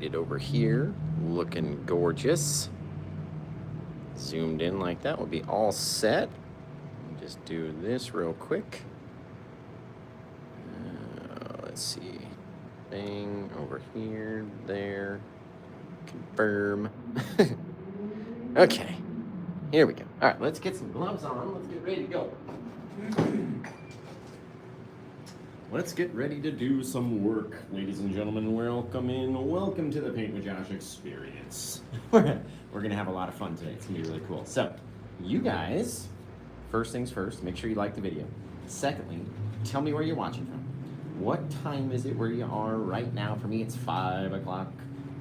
It over here, looking gorgeous. Zoomed in like that, will be all set. Just do this real quick. Let's see. Thing over here, there. Confirm. Okay, here we go. All right, let's get some gloves on. Let's get ready to go. Let's get ready to do some work, ladies and gentlemen. Welcome in. Welcome to the Paint with Josh experience. We're gonna have a lot of fun today. It's gonna be really cool. So, you guys, first things first, make sure you like the video. Secondly, tell me where you're watching from. What time is it where you are right now? For me, it's 5 o'clock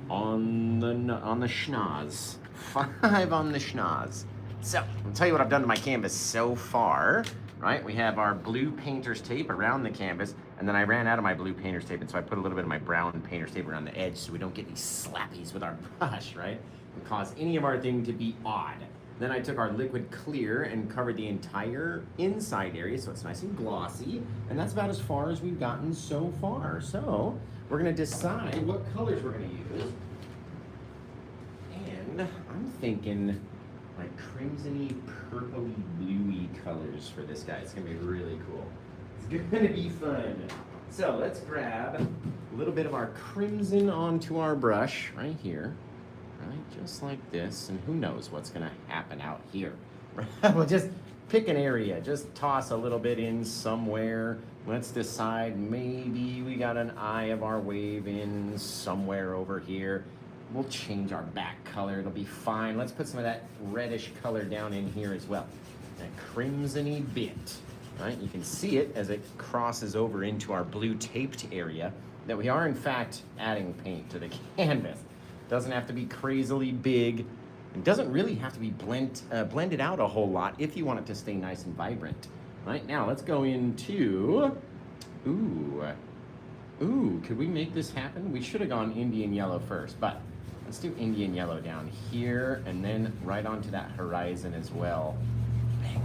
on the schnoz. 5 on the schnoz. So, I'll tell you what I've done to my canvas so far. Right, we have our blue painter's tape around the canvas, and then I ran out of my blue painter's tape, and so I put a little bit of my brown painter's tape around the edge so we don't get these slappies with our brush, right? And cause any of our thing to be odd. Then I took our liquid clear and covered the entire inside area so it's nice and glossy, and that's about as far as we've gotten so far. So we're gonna decide what colors we're gonna use. And I'm thinking like crimsony, purpley, bluey colors for this guy. It's gonna be really cool. It's gonna be fun. So let's grab a little bit of our crimson onto our brush right here, right? Just like this, and who knows what's gonna happen out here. We'll just pick an area, just toss a little bit in somewhere. Let's decide maybe we got an eye of our wave in somewhere over here. We'll change our back color, it'll be fine. Let's put some of that reddish color down in here as well. That crimsony bit, right? You can see it as it crosses over into our blue taped area that we are in fact adding paint to the canvas. Doesn't have to be crazily big. It doesn't really have to be blended out a whole lot if you want it to stay nice and vibrant. Right, now let's go into, ooh, could we make this happen? We should have gone Indian yellow first, but let's do Indian yellow down here and then right onto that horizon as well.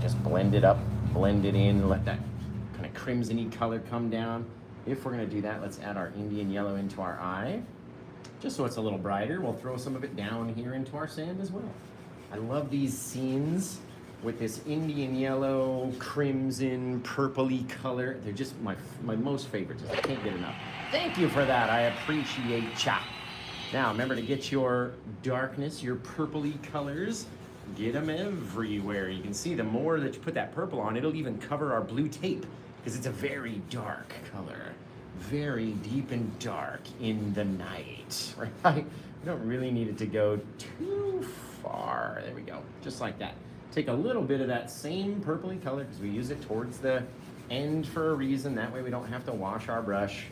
Just blend it up, blend it in, let that kind of crimsony color come down. If we're gonna do that, let's add our Indian yellow into our eye. Just so it's a little brighter, we'll throw some of it down here into our sand as well. I love these scenes with this Indian yellow, crimson, purpley color. They're just my most favorites. I can't get enough. Thank you for that, I appreciate ya. Now, remember to get your darkness, your purpley colors, get them everywhere. You can see the more that you put that purple on, it'll even cover our blue tape because it's a very dark color. Very deep and dark in the night, right? We don't really need it to go too far. There we go, just like that. Take a little bit of that same purpley color because we use it towards the end for a reason. That way we don't have to wash our brush.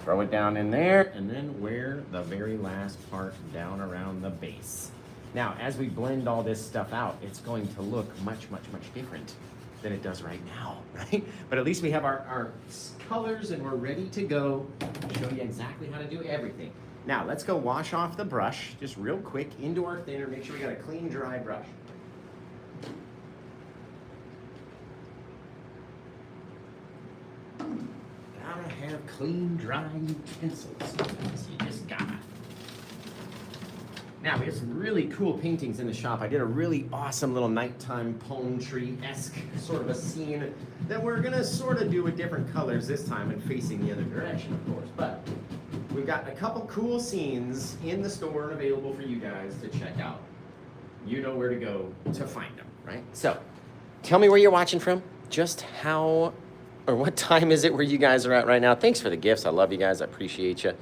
Throw it down in there and then wear the very last part down around the base. Now, as we blend all this stuff out, it's going to look much, much, much different than it does right now, right? But at least we have our colors and we're ready to go. Show you exactly how to do everything. Now, let's go wash off the brush just real quick into our thinner. Make sure we got a clean, dry brush. Gotta have clean, dry utensils. So you just gotta. Now, we have some really cool paintings in the shop. I did a really awesome little nighttime palm tree-esque sort of a scene that we're gonna sort of do with different colors this time and facing the other direction, of course. But we've got a couple cool scenes in the store and available for you guys to check out. You know where to go to find them, right? So, tell me where you're watching from, just how, or what time is it where you guys are at right now. Thanks for the gifts. I love you guys. I appreciate you.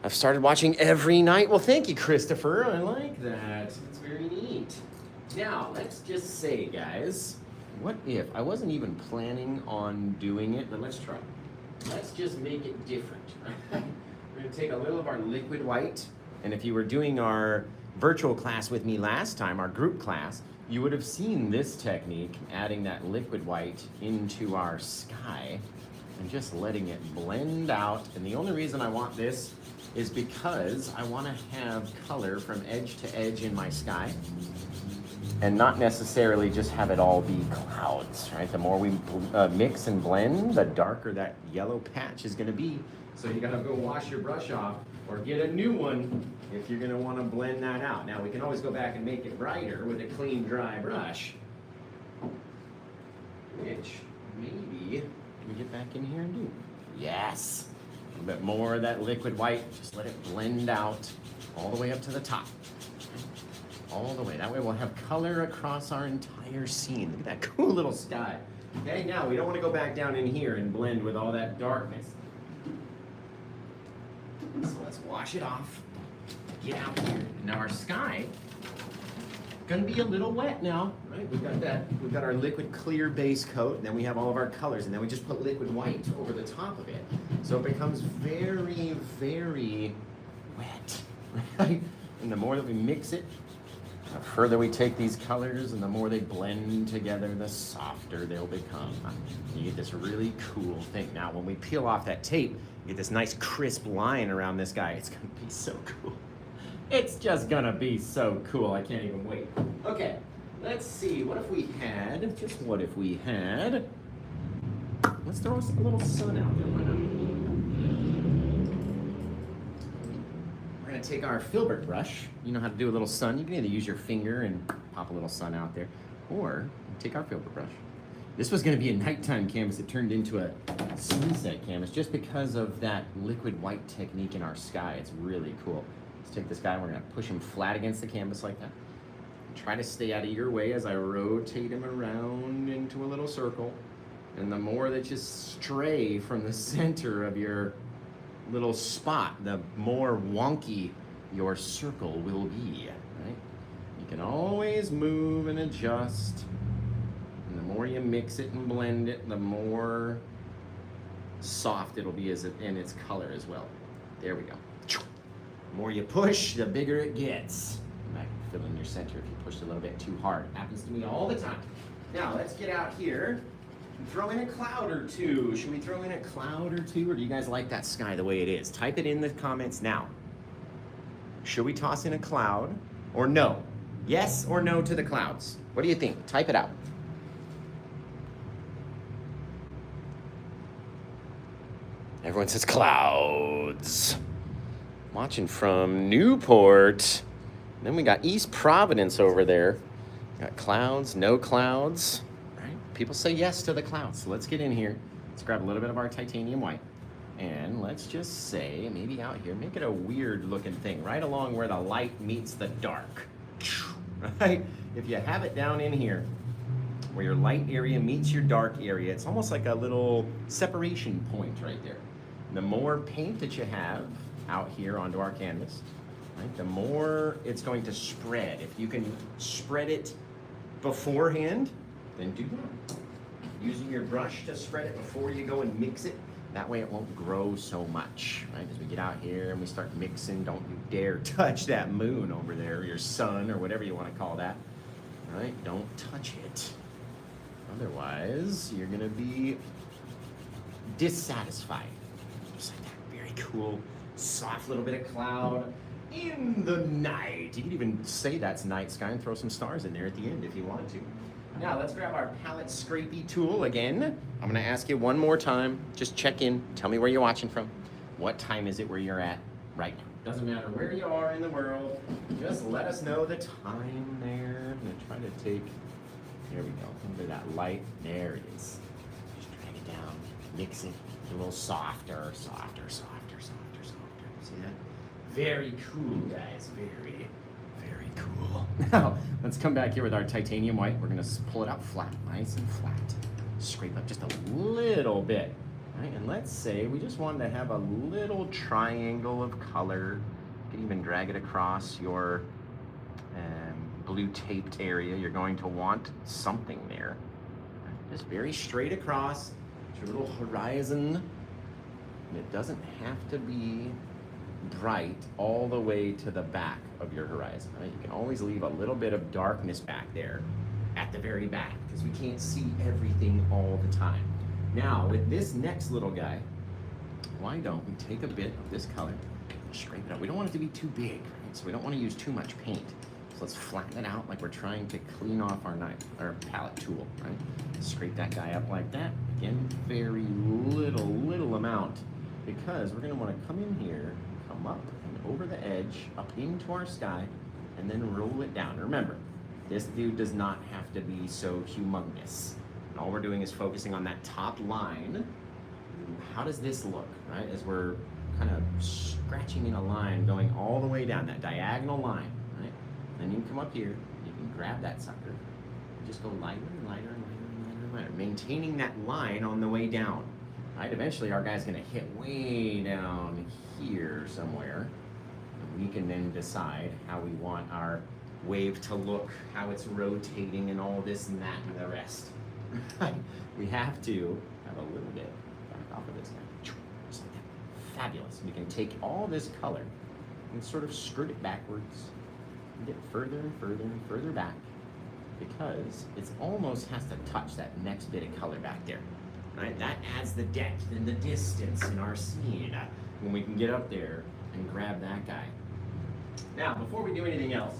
I've started watching every night. Well, thank you, Christopher. I like that. It's very neat. Now, let's just say, guys, what if, I wasn't even planning on doing it, but let's try. Let's just make it different. We're gonna take a little of our liquid white, and if you were doing our virtual class with me last time, our group class, you would have seen this technique, adding that liquid white into our sky and just letting it blend out. And the only reason I want this is because I want to have color from edge to edge in my sky and not necessarily just have it all be clouds, right? The more we mix and blend, the darker that yellow patch is going to be So you gotta go wash your brush off or get a new one if you're gonna wanna blend that out. Now we can always go back and make it brighter with a clean, dry brush. Which maybe we get back in here and do. Yes! A little bit more of that liquid white. Just let it blend out all the way up to the top. All the way. That way we'll have color across our entire scene. Look at that cool little sky. Okay, now we don't want to go back down in here and blend with all that darkness. So let's wash it off. Get out here. Now our sky gonna be a little wet now, right? We've got our liquid clear base coat, and then we have all of our colors, and then we just put liquid white over the top of it. So it becomes very, very wet, right? And the more that we mix it, the further we take these colors, and the more they blend together, the softer they'll become. You get this really cool thing. Now, when we peel off that tape, you get this nice crisp line around this guy. It's gonna be so cool. It's just gonna be so cool. I can't even wait. Okay, let's see. What if we had, just what if we had, let's throw a little sun out there. Why not? We're gonna take our filbert brush. You know how to do a little sun. You can either use your finger and pop a little sun out there, or take our filbert brush. This was gonna be a nighttime canvas. It turned into a sunset canvas just because of that liquid white technique in our sky. It's really cool. Let's take this guy, we're gonna push him flat against the canvas like that. Try to stay out of your way as I rotate him around into a little circle. And the more that you stray from the center of your little spot, the more wonky your circle will be, right? You can always move and adjust. And the more you mix it and blend it, the more soft it'll be in its color as well. There we go. The more you push, the bigger it gets. You might fill in your center if you push a little bit too hard. Happens to me all the time. Now let's get out here and throw in a cloud or two. Should we throw in a cloud or two, or do you guys like that sky the way it is? Type it in the comments now. Should we toss in a cloud or no? Yes or no to the clouds? What do you think? Type it out. Everyone says clouds. Watching from Newport. Then we got East Providence over there. Got clouds, no clouds. Right? People say yes to the clouds. So let's get in here. Let's grab a little bit of our titanium white. And let's just say, maybe out here, make it a weird looking thing, right along where the light meets the dark. Right? If you have it down in here, where your light area meets your dark area, it's almost like a little separation point right there. The more paint that you have out here onto our canvas, right, the more it's going to spread. If you can spread it beforehand, then do that. Using your brush to spread it before you go and mix it, that way it won't grow so much, right? As we get out here and we start mixing, don't you dare touch that moon over there, or your sun, or whatever you want to call that, right? Don't touch it. Otherwise, you're gonna be dissatisfied. Just like that, very cool, soft little bit of cloud in the night. You could even say that's night sky and throw some stars in there at the end if you wanted to. Now let's grab our palette scrapey tool again. I'm gonna ask you one more time, just check in, tell me where you're watching from. What time is it where you're at right now? Doesn't matter where you are in the world, just let us know the time there. I'm gonna try to take, there we go, under that light, there it is. Just drag it down, mix it a little softer, softer, softer, softer, softer. See that? Very cool, guys, very, very cool. Now, let's come back here with our titanium white. We're gonna pull it out flat, nice and flat. Scrape up just a little bit, right? And let's say we just wanted to have a little triangle of color. You can even drag it across your blue taped area. You're going to want something there. Just very straight across. It's your little horizon. And it doesn't have to be bright all the way to the back of your horizon, right? You can always leave a little bit of darkness back there at the very back because we can't see everything all the time. Now, with this next little guy, why don't we take a bit of this color and scrape it up? We don't want it to be too big, right? So we don't want to use too much paint. So let's flatten it out like we're trying to clean off our knife, our palette tool, right? Scrape that guy up like that. Again, very little amount because we're gonna wanna come in here, come up and over the edge, up into our sky, and then roll it down. Remember, this dude does not have to be so humongous. And all we're doing is focusing on that top line. How does this look, right? As we're kind of scratching in a line going all the way down, that diagonal line, right? Then you can come up here, you can grab that sucker, and just go lighter and lighter and lighter and lighter and lighter, maintaining that line on the way down, right? Eventually our guy's gonna hit way down here somewhere, and we can then decide how we want our wave to look, how it's rotating and all this and that and the rest. We have to have a little bit back off of this now. Just like that. Fabulous. We can take all this color and sort of skirt it backwards and get further and further and further back, because it almost has to touch that next bit of color back there. Right? That adds the depth and the distance in our scene when we can get up there and grab that guy. Now, before we do anything else,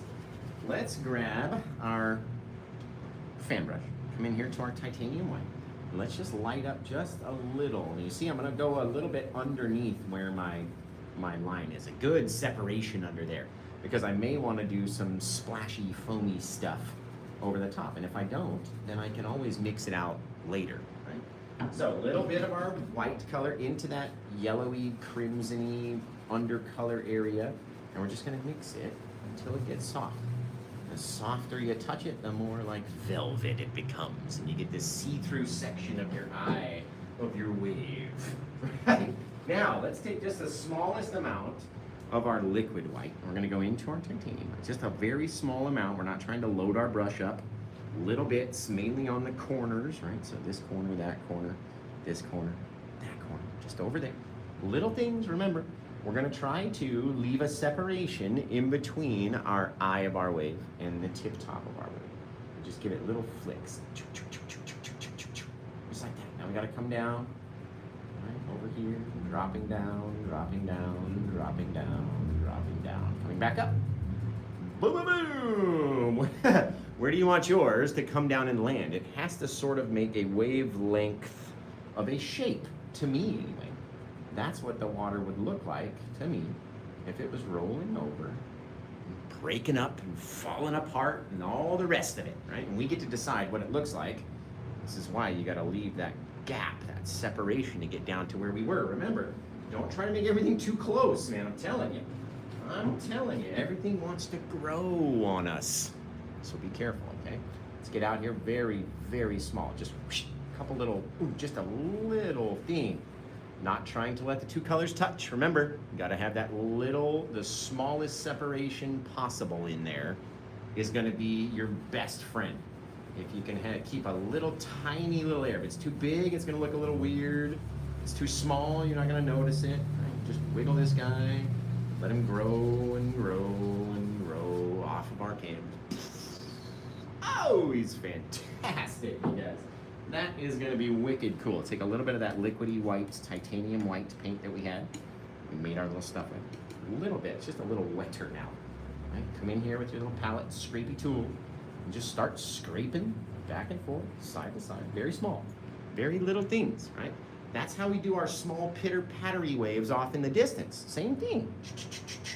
let's grab our fan brush. Come in here to our titanium white. Let's just light up just a little. And you see, I'm gonna go a little bit underneath where my line is. A good separation under there, because I may wanna do some splashy, foamy stuff over the top. And if I don't, then I can always mix it out later, right? So a little bit of our white color into that yellowy, crimsony undercolor area. And we're just gonna mix it until it gets soft. The softer you touch it, the more like velvet it becomes, and you get this see-through section of your eye of your wave. Right? Now, let's take just the smallest amount of our liquid white. We're gonna go into our titanium. It's just a very small amount. We're not trying to load our brush up. Little bits, mainly on the corners, right? So this corner, that corner, this corner, that corner, just over there. Little things, remember, we're gonna try to leave a separation in between our eye of our wave and the tip top of our wave. Just give it little flicks. Just like that. Now we gotta come down, right, over here, dropping down, dropping down, dropping down, dropping down, coming back up. Boom, boom, boom. Where do you want yours to come down and land? It has to sort of make a wavelength of a shape, to me anyway. That's what the water would look like to me if it was rolling over, and breaking up and falling apart and all the rest of it, right? And we get to decide what it looks like. This is why you gotta leave that gap, that separation to get down to where we were. Remember, don't try to make everything too close, man, I'm telling you. I'm telling you, everything wants to grow on us. So be careful, okay? Let's get out here very, very small. Just whoosh, a couple little, just a little thing. Not trying to let the two colors touch. Remember, you gotta have that little, the smallest separation possible in there is gonna be your best friend. If you can keep a little tiny little air. If it's too big, it's gonna look a little weird. If it's too small, you're not gonna notice it. Right? Just wiggle this guy, let him grow and grow and grow off of our canvas. Oh, he's fantastic, you guys. That is gonna be wicked cool. Take a little bit of that liquidy white, titanium white paint that we had. We made our little stuff with. A little bit, it's just a little wetter now. Right? Come in here with your little palette scrapey tool and just start scraping back and forth, side to side, very small, very little things, right? That's how we do our small pitter-pattery waves off in the distance. Same thing,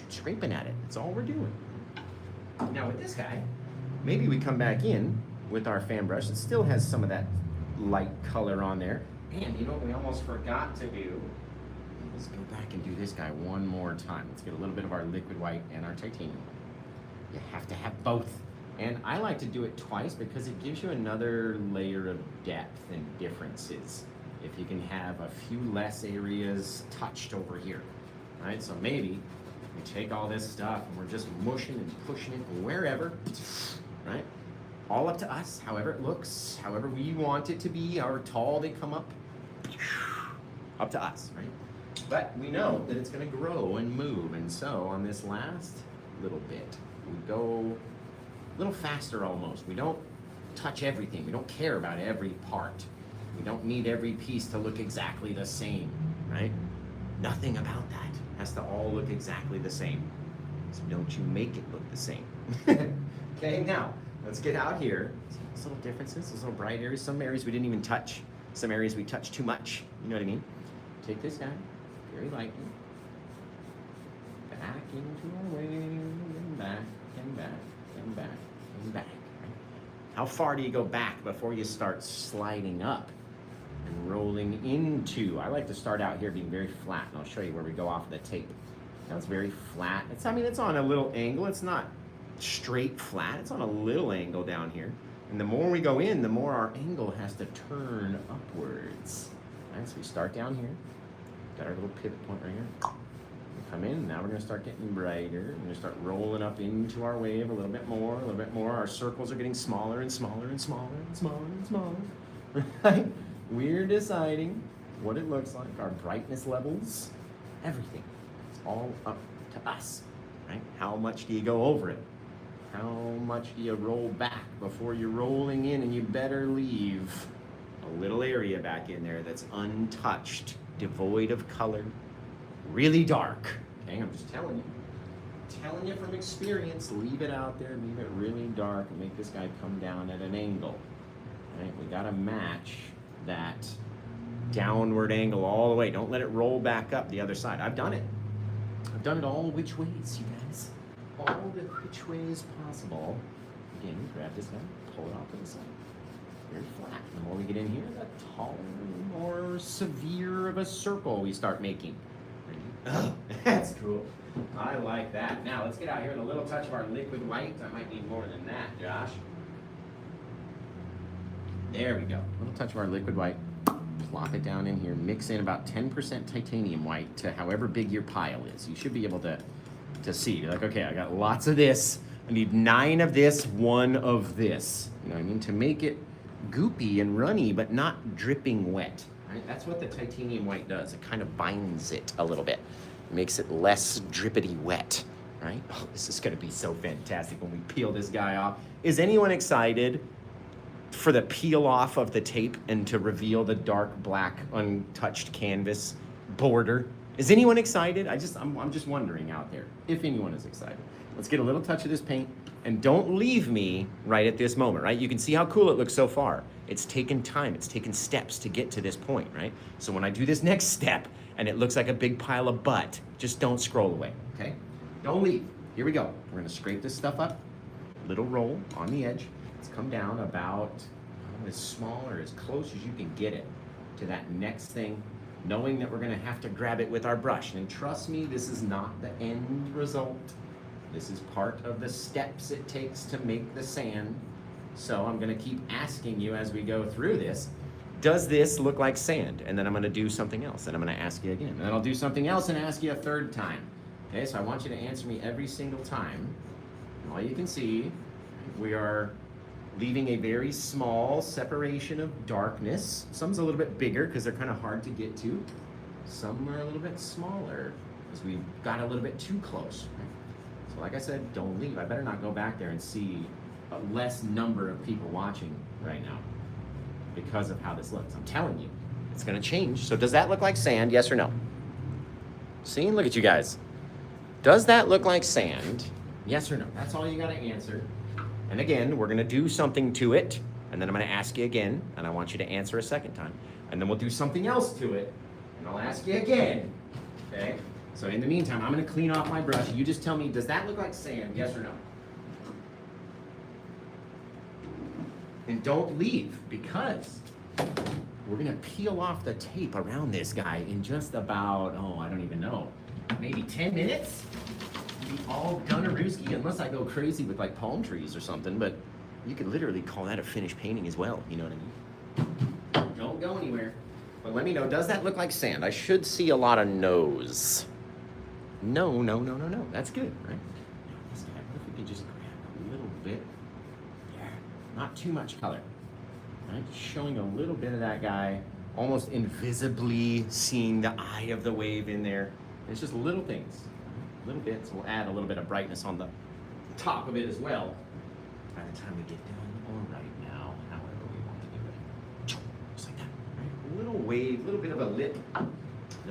scraping at it. That's all we're doing. Now with this guy, maybe we come back in with our fan brush. It still has some of that light color on there. And you know what we almost forgot to do? Let's go back and do this guy one more time. Let's get a little bit of our liquid white and our titanium. You have to have both. And I like to do it twice because it gives you another layer of depth and differences. If you can have a few less areas touched over here, right? So maybe we take all this stuff and we're just mushing and pushing it wherever, right? All up to us, however it looks, however we want it to be, how tall they come up to us, right? But we know that it's gonna grow and move, and so on this last little bit, we go a little faster almost. We don't touch everything. We don't care about every part. We don't need every piece to look exactly the same, right? Nothing about that has to all look exactly the same. So don't you make it look the same. Okay, now, let's get out here. Those little differences, those little bright areas. Some areas we didn't even touch. Some areas we touched too much. You know what I mean? Take this guy, very lightly. Back into our wave, and back, and back, and back, and back. Right? How far do you go back before you start sliding up and rolling into? I like to start out here being very flat, and I'll show you where we go off the tape. Now it's very flat. It's on a little angle. It's not straight flat. It's on a little angle down here. And the more we go in, the more our angle has to turn upwards. All right, so we start down here. Got our little pivot point right here. We come in, now we're gonna start getting brighter. We're gonna start rolling up into our wave a little bit more, a little bit more. Our circles are getting smaller and smaller and smaller and smaller and smaller. Right? We're deciding what it looks like, our brightness levels, everything. It's all up to us, right? How much do you go over it? How much do you roll back before you're rolling in? And you better leave a little area back in there that's untouched, devoid of color, really dark. Okay, I'm just telling you from experience, leave it out there, leave it really dark, and make this guy come down at an angle. Right? We gotta match that downward angle all the way. Don't let it roll back up the other side. I've done it. I've done it all which ways, you guys. All the which ways possible. Again, grab this guy, pull it off to the side. Very flat. The more we get in here, the taller, more severe of a circle we start making. Oh, that's cool. I like that. Now let's get out here with a little touch of our liquid white. I might need more than that, Josh. There we go. A little touch of our liquid white. Plop it down in here. Mix in about 10% titanium white to however big your pile is. You should be able to see. You're like, okay, I got lots of this. I need 9 of this, 1 of this. You know what I mean? To make it goopy and runny, but not dripping wet. Right? That's what the titanium white does. It kind of binds it a little bit. It makes it less drippity wet. Right? Oh, this is going to be so fantastic when we peel this guy off. Is anyone excited for the peel off of the tape and to reveal the dark black untouched canvas border? Is anyone excited? I'm just wondering out there if anyone is excited. Let's get a little touch of this paint, and don't leave me right at this moment, right? You can see how cool it looks so far. It's taken time, it's taken steps to get to this point, right? So when I do this next step and it looks like a big pile of butt, just don't scroll away, okay? Don't leave. Here we go. We're gonna scrape this stuff up, little roll on the edge. Let's come down about as small or as close as you can get it to that next thing, knowing that we're gonna have to grab it with our brush. And trust me, this is not the end result. This is part of the steps it takes to make the sand. So I'm gonna keep asking you as we go through this, does this look like sand? And then I'm gonna do something else, and I'm gonna ask you again. And then I'll do something else and ask you a third time. Okay, so I want you to answer me every single time. And all you can see, we are leaving a very small separation of darkness. Some's a little bit bigger because they're kind of hard to get to. Some are a little bit smaller because we got a little bit too close. Right? So like I said, don't leave. I better not go back there and see a less number of people watching right now because of how this looks. I'm telling you, it's gonna change. So does that look like sand, yes or no? See, look at you guys. Does that look like sand, yes or no? That's all you gotta answer. And again, we're gonna do something to it, and then I'm gonna ask you again, and I want you to answer a second time. And then we'll do something else to it, and I'll ask you again, okay? So in the meantime, I'm gonna clean off my brush. You just tell me, does that look like sand, yes or no? And don't leave, because we're gonna peel off the tape around this guy in just about, oh, I don't even know, maybe 10 minutes? Be all done-a-rooski, unless I go crazy with like palm trees or something, but you could literally call that a finished painting as well, you know what I mean? Don't go anywhere. But let me know, does that look like sand? I should see a lot of no's. No, no, no, no, no. That's good, right? Now this guy, what if we could just grab a little bit? Yeah, not too much color. Right? Showing a little bit of that guy, almost invisibly seeing the eye of the wave in there. It's just little things. Little bits. We'll add a little bit of brightness on the top of it as well. By the time we get done, or right now, however we want to do it. Just like that, right? A little wave, a little bit of a lip. Then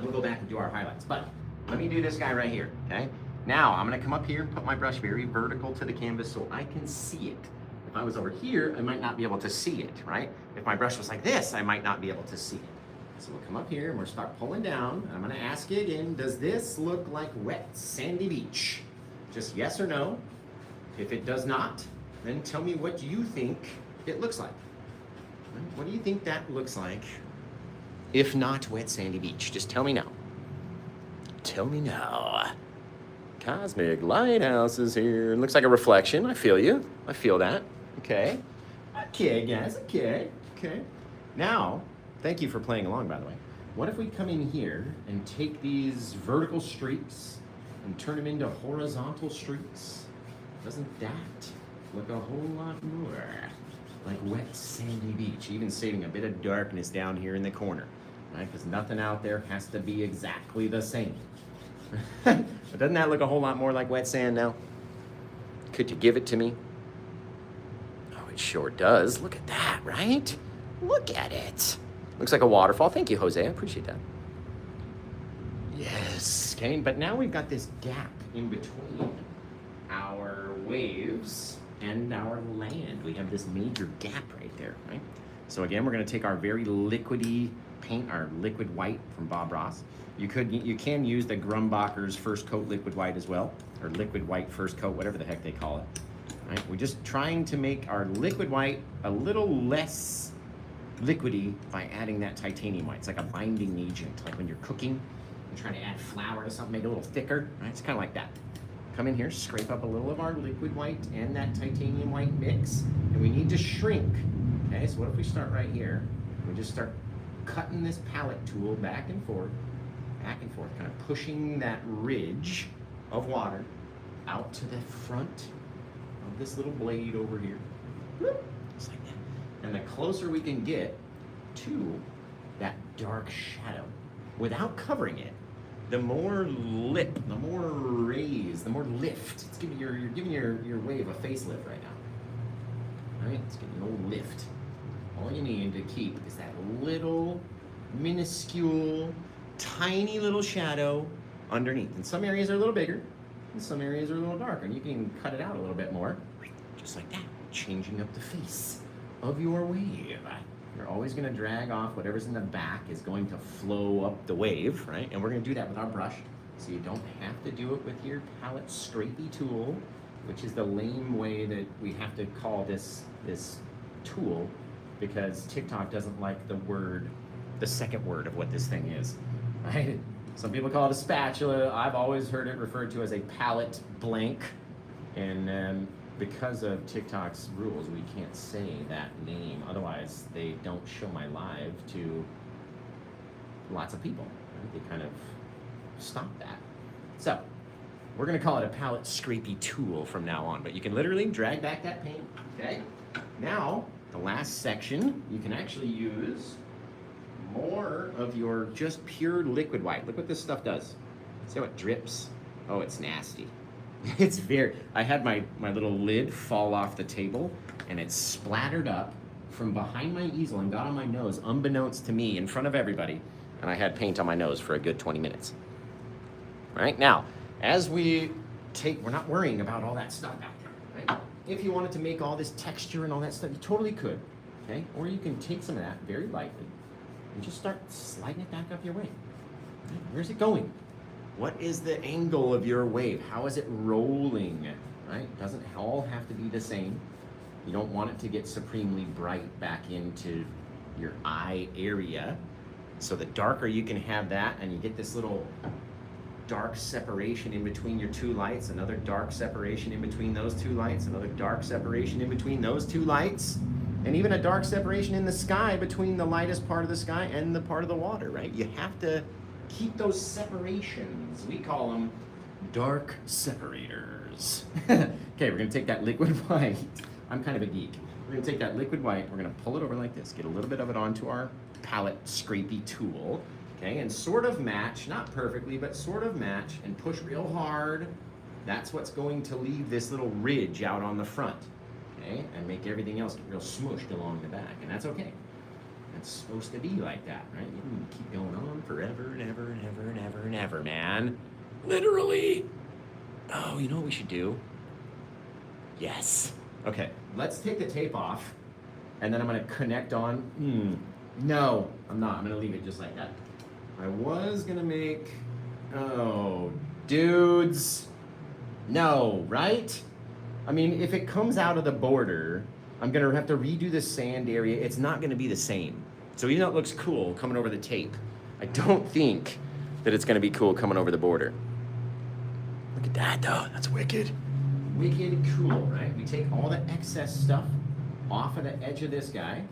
we'll go back and do our highlights. But let me do this guy right here, okay? Now, I'm gonna come up here and put my brush very vertical to the canvas so I can see it. If I was over here, I might not be able to see it, right? If my brush was like this, I might not be able to see it. So we'll come up here and we'll start pulling down. I'm gonna ask you again, does this look like wet sandy beach? Just yes or no. If it does not, then tell me what you think it looks like. What do you think that looks like? If not wet sandy beach, just tell me now. Tell me now. Cosmic lighthouse is here. It looks like a reflection. I feel you. I feel that. Okay. Okay, guys. Okay. Okay. Now, thank you for playing along, by the way. What if we come in here and take these vertical streaks and turn them into horizontal streaks? Doesn't that look a whole lot more like wet sandy beach? Even saving a bit of darkness down here in the corner, right? Because nothing out there has to be exactly the same. But doesn't that look a whole lot more like wet sand now? Could you give it to me? Oh, it sure does. Look at that, right? Look at it. Looks like a waterfall. Thank you, Jose. I appreciate that. Yes. Okay, but now we've got this gap in between our waves and our land. We have this major gap right there, right? So again, we're going to take our very liquidy paint, our liquid white from Bob Ross. You can use the Grumbacher's first coat liquid white as well, or liquid white first coat, whatever the heck they call it. Right? We're just trying to make our liquid white a little less liquidy by adding that titanium white. It's like a binding agent, like when you're cooking and trying to add flour to something, make it a little thicker. Right? It's kind of like that. Come in here, scrape up a little of our liquid white and that titanium white mix, and we need to shrink. Okay, so what if we start right here? We just start cutting this palette tool back and forth, kind of pushing that ridge of water out to the front of this little blade over here. Just like that. And the closer we can get to that dark shadow without covering it, the more lip, the more raise, the more lift. It's giving you're giving your wave a facelift right now. Right? It's getting a little lift. All you need to keep is that little minuscule, tiny little shadow underneath. And some areas are a little bigger, and some areas are a little darker. And you can cut it out a little bit more, just like that, changing up the face of your wave. You're always going to drag off whatever's in the back is going to flow up the wave, right? And we're going to do that with our brush, so you don't have to do it with your palette scrapey tool, which is the lame way that we have to call this tool, because TikTok doesn't like the second word of what this thing is, right? Some people call it a spatula. I've always heard it referred to as a palette blank, and because of TikTok's rules, we can't say that name. Otherwise, they don't show my live to lots of people. Right? They kind of stop that. So we're gonna call it a palette scrapey tool from now on, but you can literally drag back that paint, okay? Now, the last section, you can actually use more of your just pure liquid white. Look what this stuff does. See how it drips? Oh, it's nasty. It's I had my little lid fall off the table, and it splattered up from behind my easel and got on my nose, unbeknownst to me, in front of everybody, and I had paint on my nose for a good 20 minutes. All right, now, as we're not worrying about all that stuff back there, right? If you wanted to make all this texture and all that stuff, you totally could, okay? Or you can take some of that very lightly and just start sliding it back up your wave. Right? Where's it going? What is the angle of your wave? How is it rolling, right? It doesn't all have to be the same. You don't want it to get supremely bright back into your eye area. So the darker you can have that, and you get this little dark separation in between your two lights, another dark separation in between those two lights, another dark separation in between those two lights, and even a dark separation in the sky between the lightest part of the sky and the part of the water, right? You have to keep those separations. We call them dark separators. Okay, we're gonna take that liquid white. I'm kind of a geek. We're gonna take that liquid white, we're gonna pull it over like this, get a little bit of it onto our palette scrapey tool, okay, and sort of match, not perfectly, but sort of match, and push real hard. That's what's going to leave this little ridge out on the front, okay, and make everything else get real smooshed along the back, and that's okay. It's supposed to be like that, right? You can keep going on forever and ever and ever and ever and ever, man. Literally. Oh, you know what we should do? Yes. Okay, let's take the tape off, and then I'm gonna connect on. No, I'm not. I'm gonna leave it just like that. I was gonna make, oh, dudes. No, right? I mean, if it comes out of the border, I'm gonna have to redo the sand area. It's not gonna be the same. So even though it looks cool coming over the tape, I don't think that it's gonna be cool coming over the border. Look at that though, that's wicked. Wicked cool, right? We take all the excess stuff off of the edge of this guy,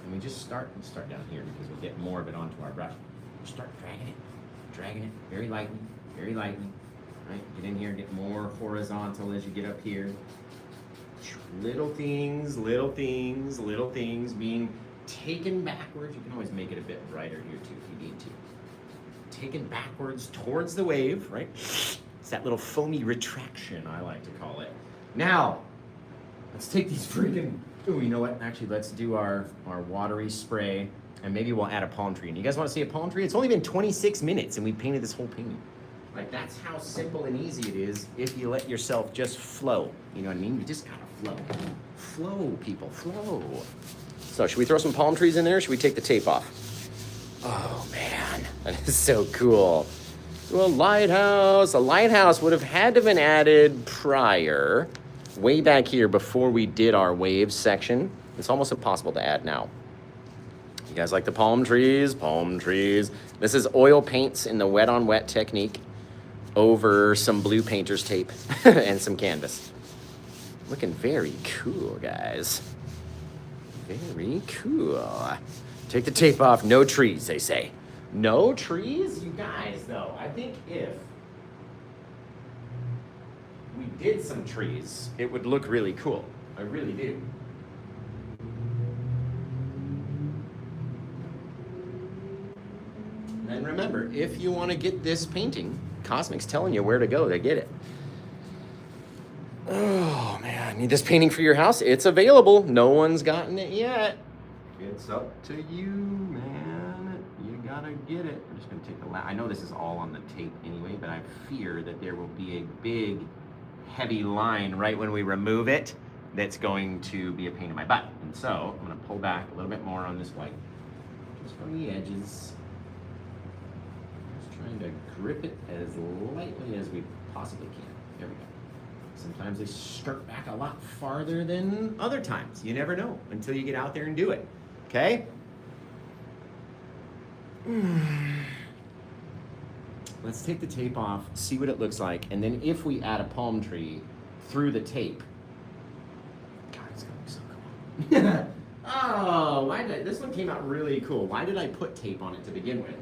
and we just start down here because we'll get more of it onto our brush. Just start dragging it very lightly, right? Get in here, get more horizontal as you get up here. Little things being taken backwards. You can always make it a bit brighter here too if you need to. Taken backwards towards the wave, right? It's that little foamy retraction, I like to call it. Now, let's take these freaking, ooh, you know what? Actually, let's do our watery spray, and maybe we'll add a palm tree. And you guys want to see a palm tree? It's only been 26 minutes, and we painted this whole painting. Like, that's how simple and easy it is if you let yourself just flow. You know what I mean? You just gotta flow. Flow, people, flow. So, should we throw some palm trees in there, or should we take the tape off? Oh, man, that is so cool. To a lighthouse. A lighthouse would have had to have been added prior, way back here before we did our waves section. It's almost impossible to add now. You guys like the palm trees? Palm trees. This is oil paints in the wet on wet technique over some blue painter's tape and some canvas. Looking very cool, guys. Very cool. Take the tape off. No trees, they say. No trees? You guys, though, I think if we did some trees, it would look really cool. I really do. And remember, if you want to get this painting, Cosmic's telling you where to go to get it. Oh, man. Need this painting for your house? It's available. No one's gotten it yet. It's up to you, man. You gotta get it. I'm just gonna take the I know this is all on the tape anyway, but I fear that there will be a big, heavy line right when we remove it that's going to be a pain in my butt. And so I'm gonna pull back a little bit more on this white, just from the edges. Just trying to grip it as lightly as we possibly can. There we go. Sometimes they start back a lot farther than other times. You never know until you get out there and do it. Okay? Let's take the tape off, see what it looks like, and then if we add a palm tree through the tape. God, it's gonna be so cool. Oh, this one came out really cool. Why did I put tape on it to begin with?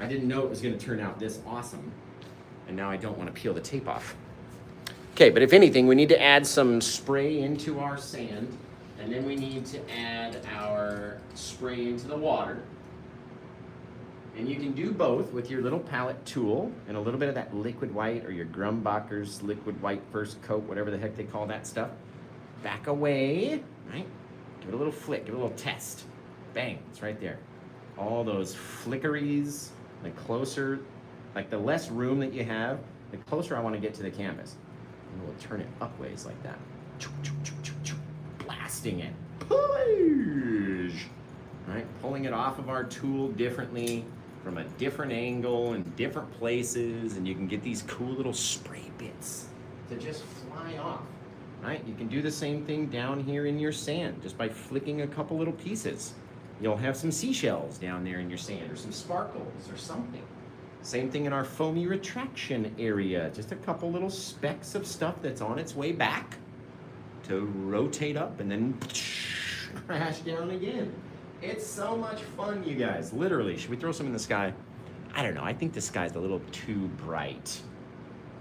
I didn't know it was gonna turn out this awesome. And now I don't want to peel the tape off. Okay, but if anything, we need to add some spray into our sand, and then we need to add our spray into the water. And you can do both with your little palette tool and a little bit of that liquid white or your Grumbacher's liquid white first coat, whatever the heck they call that stuff. Back away, right? Give it a little flick, give it a little test. Bang, it's right there. All those flickeries, the closer, like the less room that you have, the closer I want to get to the canvas. And we'll turn it upways like that. Blasting it. Push! Right? Pulling it off of our tool differently, from a different angle and different places, and you can get these cool little spray bits to just fly off. Right? You can do the same thing down here in your sand, just by flicking a couple little pieces. You'll have some seashells down there in your sand, or some sparkles, or something. Same thing in our foamy retraction area. Just a couple little specks of stuff that's on its way back to rotate up and then crash down again. It's so much fun, you guys. Literally. Should we throw some in the sky? I don't know. I think the sky's a little too bright.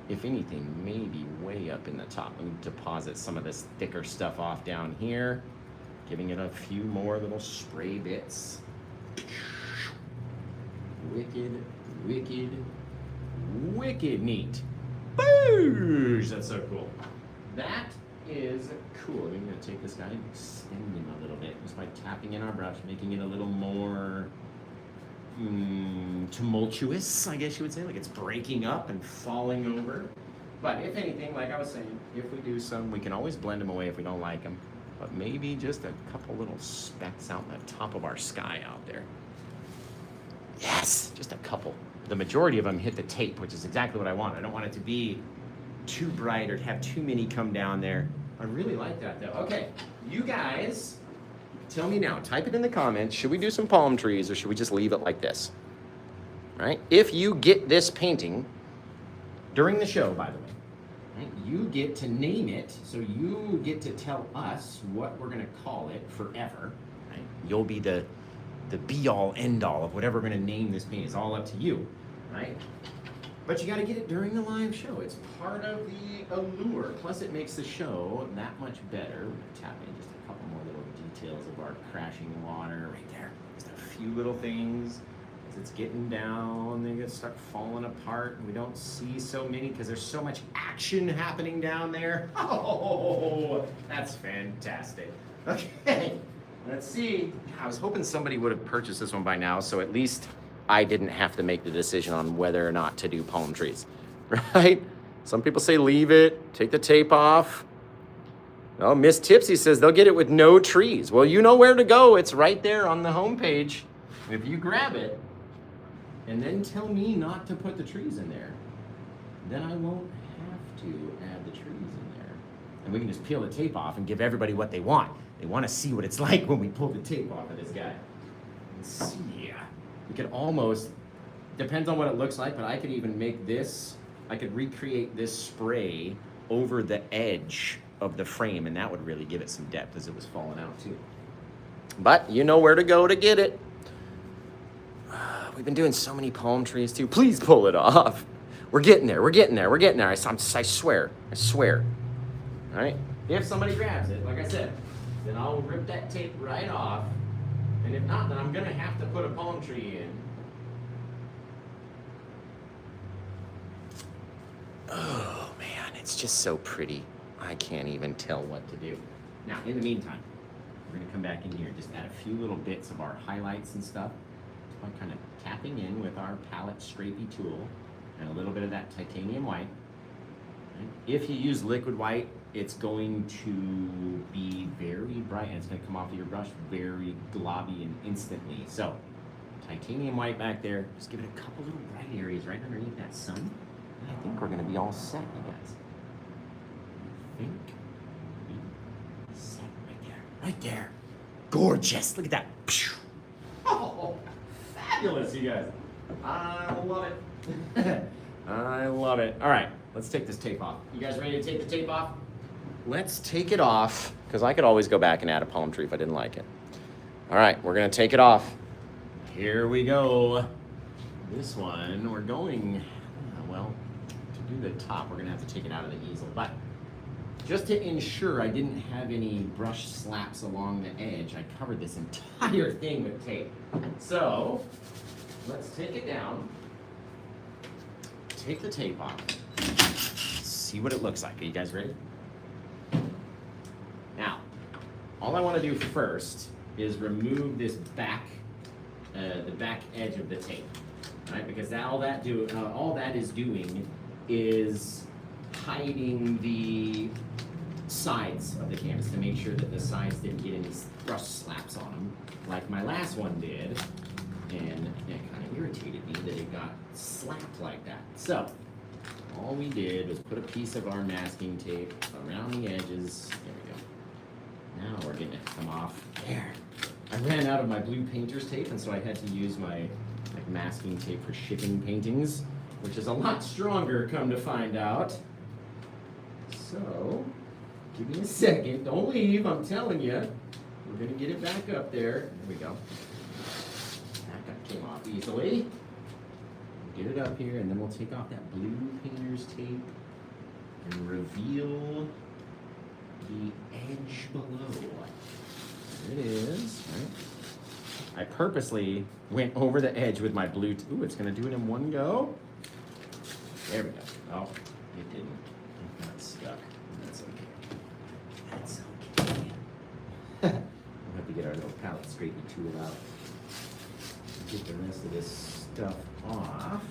If anything, maybe way up in the top. Let me deposit some of this thicker stuff off down here, giving it a few more little spray bits. Wicked. Wicked, wicked neat. Boosh! That's so cool. That is cool. I'm going to take this guy and extend him a little bit just by tapping in our brush, making it a little more tumultuous, I guess you would say. Like it's breaking up and falling over. But if anything, like I was saying, if we do some, we can always blend them away if we don't like them. but maybe just a couple little specks out in the top of our sky out there. Yes, just a couple. The majority of them hit the tape, which is exactly what I want. I don't want it to be too bright or to have too many come down there. I really like that though. Okay, you guys, tell me now, type it in the comments. Should we do some palm trees or should we just leave it like this? All right, if you get this painting during the show, by the way, right, you get to name it. So you get to tell us what we're gonna call it forever, right? You'll be the be all end all of whatever we're gonna name this painting. It's all up to you, right? But you gotta get it during the live show. It's part of the allure. Plus it makes the show that much better. We're gonna tap in just a couple more little details of our crashing water right there. Just a few little things. As it's getting down, they start falling apart. And we don't see so many because there's so much action happening down there. Oh, that's fantastic. Okay, let's see. I was hoping somebody would have purchased this one by now, so at least I didn't have to make the decision on whether or not to do palm trees, right? Some people say leave it, take the tape off. Oh, Miss Tipsy says they'll get it with no trees. Well, you know where to go. It's right there on the homepage. If you grab it and then tell me not to put the trees in there, then I won't have to add the trees in there. And we can just peel the tape off and give everybody what they want. They want to see what it's like when we pull the tape off of this guy. Let's see. We could almost, depends on what it looks like, but I could even make this, I could recreate this spray over the edge of the frame, and that would really give it some depth as it was falling out too. But you know where to go to get it. We've been doing so many palm trees too. Please pull it off. We're getting there, we're getting there, we're getting there. I swear, I swear. All right, if somebody grabs it, like I said, then I'll rip that tape right off. And if not, then I'm gonna have to put a palm tree in. Oh man, it's just so pretty. I can't even tell what to do. Now, in the meantime, we're gonna come back in here and just add a few little bits of our highlights and stuff. So I'm kind of tapping in with our palette scrapey tool and a little bit of that titanium white. If you use liquid white, it's going to be very bright and it's going to come off of your brush very globby and instantly. So, titanium white back there, just give it a couple little bright areas right underneath that sun. And I think we're going to be all set, you guys. I think we're set right there. Right there. Gorgeous. Look at that. Oh, fabulous, you guys. I love it. I love it. All right, let's take this tape off. You guys ready to take the tape off? Let's take it off, because I could always go back and add a palm tree if I didn't like it. All right, we're gonna take it off. Here we go. This one, we're going, well, to do the top, we're gonna have to take it out of the easel. But just to ensure I didn't have any brush slaps along the edge, I covered this entire thing with tape. So, let's take it down, take the tape off, see what it looks like. Are you guys ready? Now, all I want to do first is remove this back, the back edge of the tape, right? Because that, all that is doing is hiding the sides of the canvas to make sure that the sides didn't get any brush slaps on them, like my last one did, and it kind of irritated me that it got slapped like that. So, all we did was put a piece of our masking tape around the edges. There we go. Now we're getting it to come off. There. I ran out of my blue painter's tape, and so I had to use my masking tape for shipping paintings, which is a lot stronger, come to find out. So, give me a second. Don't leave, I'm telling you. We're going to get it back up there. There we go. That came off easily. Get it up here, and then we'll take off that blue painter's tape and reveal the edge below. There it is. Right. I purposely went over the edge with my blue. Ooh, it's going to do it in one go. There we go. Oh, it didn't. It got stuck. That's okay. That's okay. We'll have to get our little palette scrapey tool out. Get the rest of this stuff off.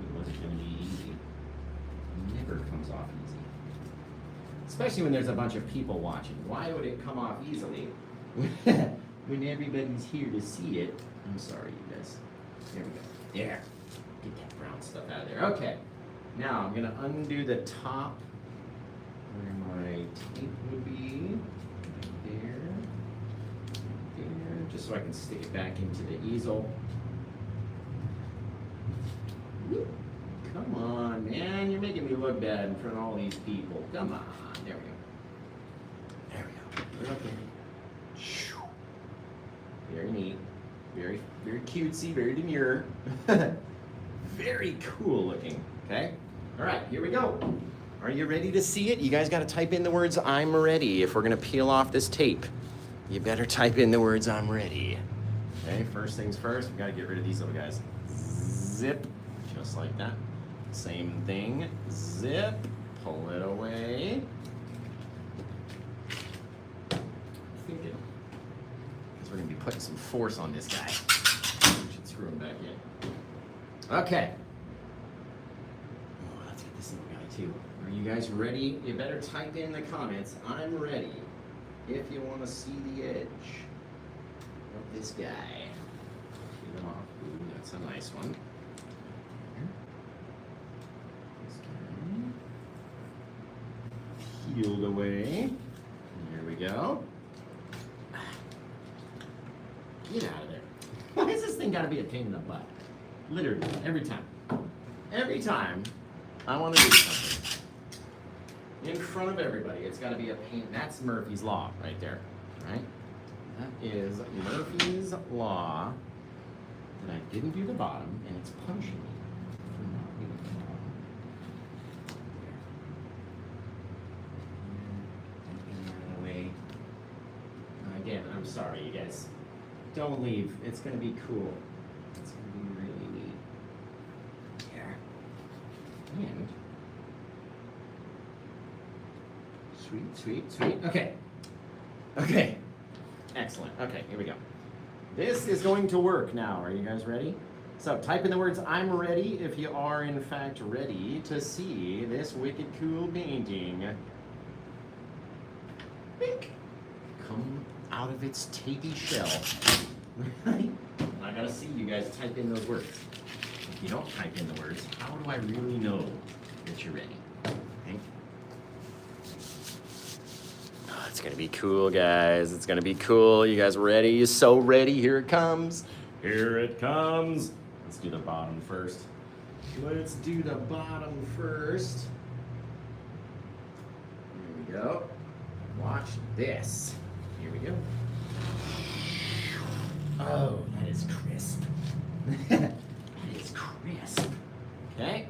It wasn't going to be easy. It never comes off easy. Especially when there's a bunch of people watching. Why would it come off easily when everybody's here to see it? I'm sorry, you guys. There we go. There. Get that brown stuff out of there. Okay. Now I'm gonna undo the top where my tape would be. There. There. Just so I can stick it back into the easel. Whoop. Come on, man. You're making me look bad in front of all these people. Come on. There we go. There we go. Put it up there. Very neat. Very, very cutesy, very demure. Very cool looking. Okay? All right, here we go. Are you ready to see it? You guys got to type in the words "I'm ready" if we're going to peel off this tape. You better type in the words "I'm ready." Okay, first things first, we got to get rid of these little guys. Zip, just like that. Same thing. Zip, pull it away. Thinking. We're going to be putting some force on this guy. We should screw him back in. Okay. Oh, let's get this little guy too. Are you guys ready? You better type in the comments, "I'm ready," if you want to see the edge of this guy. Peel him off. Ooh, that's a nice one. This guy. Peeled away. Here we go. Get out of there. Why has this thing got to be a pain in the butt? Literally, every time. Every time I want to do something in front of everybody, it's got to be a pain. That's Murphy's Law right there, right? That is Murphy's Law that I didn't do the bottom, and it's punishing me for not doing the bottom. There. Away. Again, I'm sorry, you guys. Don't leave. It's going to be cool. It's going to be really neat. Here. And sweet, sweet, sweet. Okay. Okay. Excellent. Okay, here we go. This is going to work now. Are you guys ready? So type in the words "I'm ready" if you are in fact ready to see this wicked cool painting. Bink. Come out of its tapey shell. I gotta see you guys type in those words. If you don't type in the words, how do I really know that you're ready? Okay. Oh, it's gonna be cool, guys. It's gonna be cool. You guys ready? You're so ready. Here it comes. Here it comes. Let's do the bottom first. Let's do the bottom first. Here we go. Watch this. Here we go. Oh, that is crisp. That is crisp. Okay.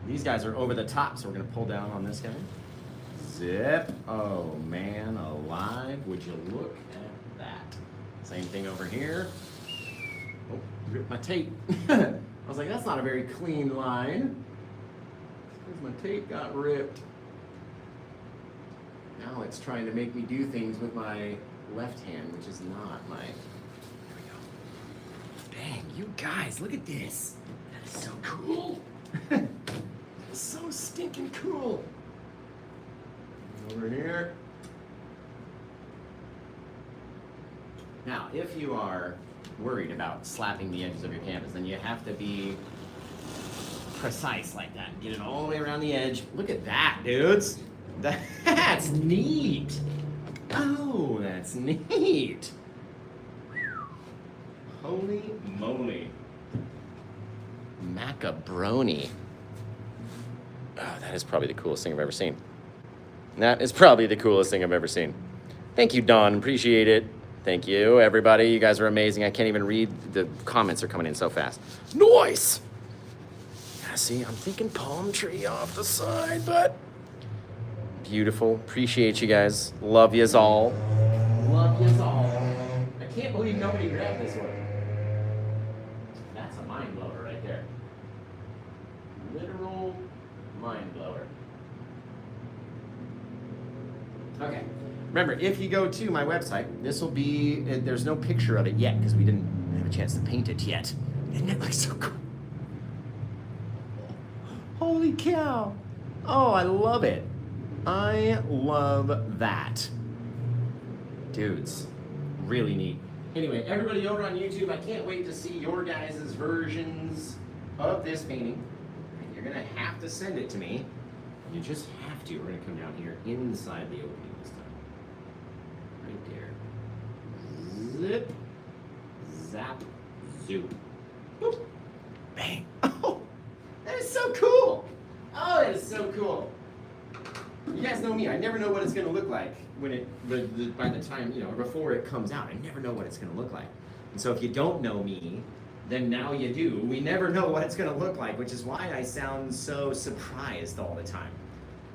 These guys are over the top, so we're going to pull down on this guy. Zip. Oh, man alive. Would you look at that? Same thing over here. Oh, ripped my tape. I was like, that's not a very clean line. Because my tape got ripped. Now it's trying to make me do things with my left hand, which is not my... There we go. Dang, you guys, look at this. That is so cool. So stinking cool. Over here. Now, if you are worried about slapping the edges of your canvas, then you have to be precise like that. Get it all the way around the edge. Look at that, dudes. That's neat. Oh, that's neat. Holy moly. Macabroni. Oh, that is probably the coolest thing I've ever seen. That is probably the coolest thing I've ever seen. Thank you, Don. Appreciate it. Thank you, everybody. You guys are amazing. I can't even read. The comments are coming in so fast. Nice. Yeah, see, I'm thinking palm tree off the side, but beautiful. Appreciate you guys. Love yous all. Love yous all. I can't believe nobody grabbed this one. That's a mind blower right there. Literal mind blower. Okay. Remember, if you go to my website, this will be, there's no picture of it yet because we didn't have a chance to paint it yet. Isn't it look so cool? Holy cow. Oh, I love it. I love that. Dudes, really neat. Anyway, everybody over on YouTube, I can't wait to see your guys' versions of this painting. And you're gonna have to send it to me. You just have to. We're gonna come down here inside the opening this time. Right there. Zip, zap, zoop. Boop. Bang. Oh, that is so cool. Oh, that is so cool. You guys know me. I never know what it's going to look like when by the time, before it comes out. I never know what it's going to look like. And so if you don't know me, then now you do. We never know what it's going to look like, which is why I sound so surprised all the time.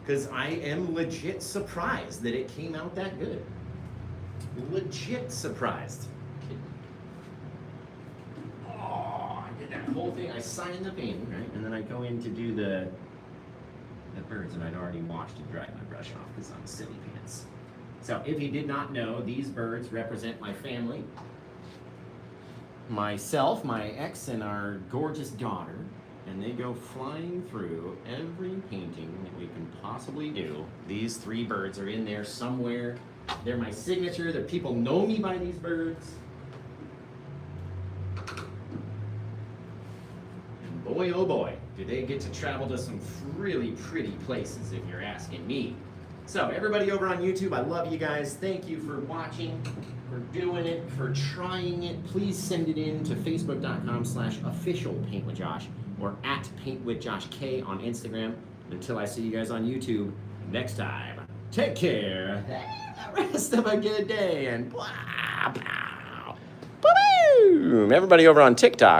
Because I am legit surprised that it came out that good. Legit surprised. Oh, I did that whole thing. I signed the painting, right? And then I go in to do the birds, and I'd already washed and dried my brush off because I'm silly pants. So if you did not know, these birds represent my family, myself, my ex, and our gorgeous daughter, and they go flying through every painting that we can possibly do. These 3 birds are in there somewhere. They're my signature. The people know me by these birds. And boy, oh boy, do they get to travel to some really pretty places if you're asking me. So everybody over on YouTube, I love you guys. Thank you for watching, for doing it, for trying it. Please send it in to facebook.com/officialpaintwithjosh or @paintwithjoshk on Instagram. Until I see you guys on YouTube next time, take care. Have the rest of a good day and blah, blah. Boom! Everybody over on TikTok.